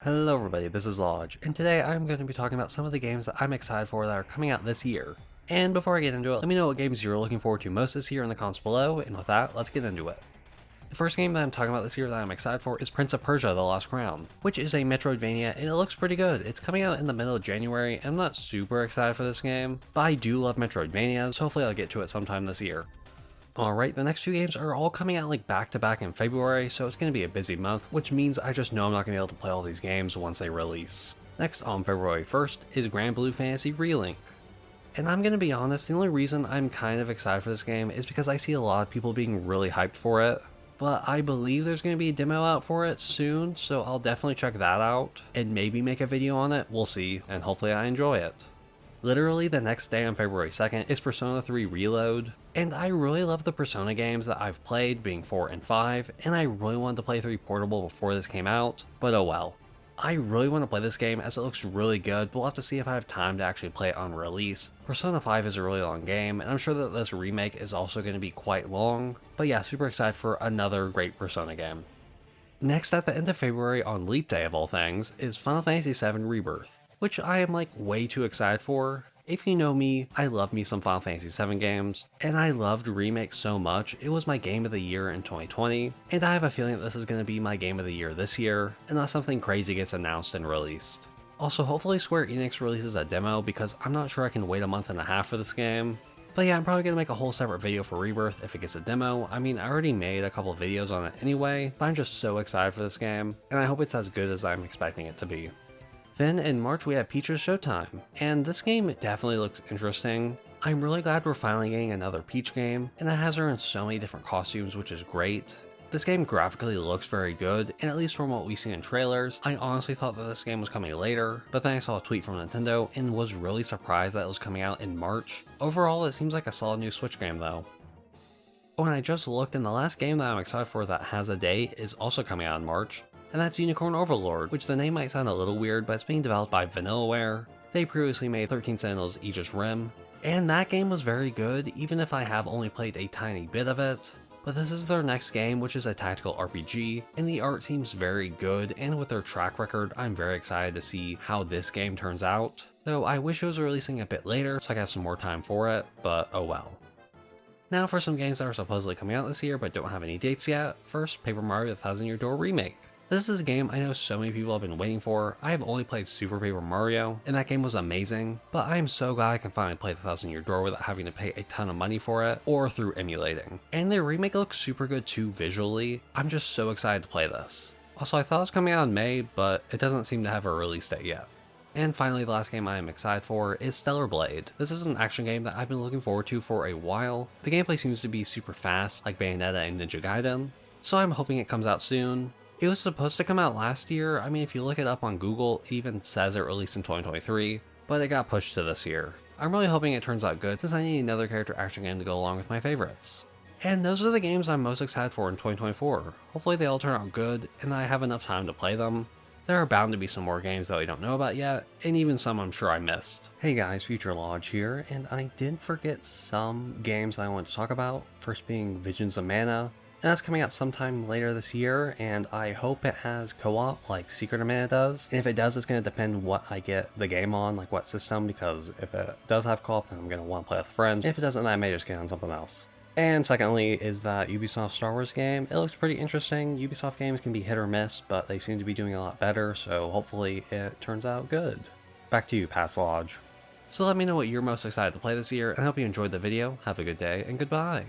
Hello everybody, this is Llodg, and today I'm going to be talking about some of the games that I'm excited for that are coming out this year. And before I get into it, let me know what games you're looking forward to most this year in the comments below, and with that, let's get into it. The first game that I'm talking about this year that I'm excited for is Prince of Persia: The Lost Crown, which is a Metroidvania and it looks pretty good. It's coming out in the middle of January, and I'm not super excited for this game, but I do love Metroidvanias, so hopefully I'll get to it sometime this year. Alright, the next two games are all coming out like back to back in February, so it's going to be a busy month, which means I just know I'm not going to be able to play all these games once they release. Next, on February 1st, is Grand Blue Fantasy Relink. And I'm going to be honest, the only reason I'm kind of excited for this game is because I see a lot of people being really hyped for it, but I believe there's going to be a demo out for it soon, so I'll definitely check that out, and maybe make a video on it, we'll see, and hopefully I enjoy it. Literally the next day on February 2nd is Persona 3 Reload, and I really love the Persona games that I've played, being 4 and 5, and I really wanted to play 3 Portable before this came out, but oh well. I really want to play this game as it looks really good, but we'll have to see if I have time to actually play it on release. Persona 5 is a really long game, and I'm sure that this remake is also going to be quite long, but yeah, super excited for another great Persona game. Next, at the end of February on Leap Day of all things, is Final Fantasy VII Rebirth, which I am like way too excited for. If you know me, I love me some Final Fantasy VII games, and I loved Remake so much, it was my game of the year in 2020, and I have a feeling that this is going to be my game of the year this year, unless something crazy gets announced and released. Also, hopefully Square Enix releases a demo, because I'm not sure I can wait a month and a half for this game. But yeah, I'm probably going to make a whole separate video for Rebirth if it gets a demo. I mean, I already made a couple of videos on it anyway, but I'm just so excited for this game, and I hope it's as good as I'm expecting it to be. Then in March we have Peach's Showtime, and this game definitely looks interesting. I'm really glad we're finally getting another Peach game, and it has her in so many different costumes, which is great. This game graphically looks very good, and at least from what we've seen in trailers, I honestly thought that this game was coming later, but then I saw a tweet from Nintendo and was really surprised that it was coming out in March. Overall, it seems like a solid new Switch game though. Oh, and I just looked, and the last game that I'm excited for that has a date is also coming out in March. And that's Unicorn Overlord, which the name might sound a little weird, but it's being developed by Vanillaware. They previously made 13 Sentinels Aegis Rim, and that game was very good, even if I have only played a tiny bit of it. But this is their next game, which is a tactical RPG, and the art seems very good, and with their track record, I'm very excited to see how this game turns out. Though I wish it was releasing a bit later, so I could have some more time for it, but oh well. Now for some games that are supposedly coming out this year but don't have any dates yet. First, Paper Mario: The Thousand Year Door Remake. This is a game I know so many people have been waiting for. I have only played Super Paper Mario, and that game was amazing, but I am so glad I can finally play The Thousand Year Door without having to pay a ton of money for it, or through emulating. And the remake looks super good too visually. I'm just so excited to play this. Also, I thought it was coming out in May, but it doesn't seem to have a release date yet. And finally, the last game I am excited for is Stellar Blade. This is an action game that I've been looking forward to for a while. The gameplay seems to be super fast, like Bayonetta and Ninja Gaiden, so I'm hoping it comes out soon. It was supposed to come out last year. I mean, if you look it up on Google, it even says it released in 2023, but it got pushed to this year. I'm really hoping it turns out good, since I need another character action game to go along with my favorites. And those are the games I'm most excited for in 2024. Hopefully they all turn out good, and I have enough time to play them. There are bound to be some more games that we don't know about yet, and even some I'm sure I missed. Hey guys, Future Llodg here, and I did forget some games that I wanted to talk about, first being Visions of Mana. And that's coming out sometime later this year, and I hope it has co-op like Secret of Mana does. And if it does, it's going to depend what I get the game on, like what system, because if it does have co-op, then I'm going to want to play with friends. And if it doesn't, then I may just get on something else. And secondly is that Ubisoft Star Wars game. It looks pretty interesting. Ubisoft games can be hit or miss, but they seem to be doing a lot better, so hopefully it turns out good. Back to you, Past Llodg. So let me know what you're most excited to play this year, and I hope you enjoyed the video. Have a good day, and goodbye!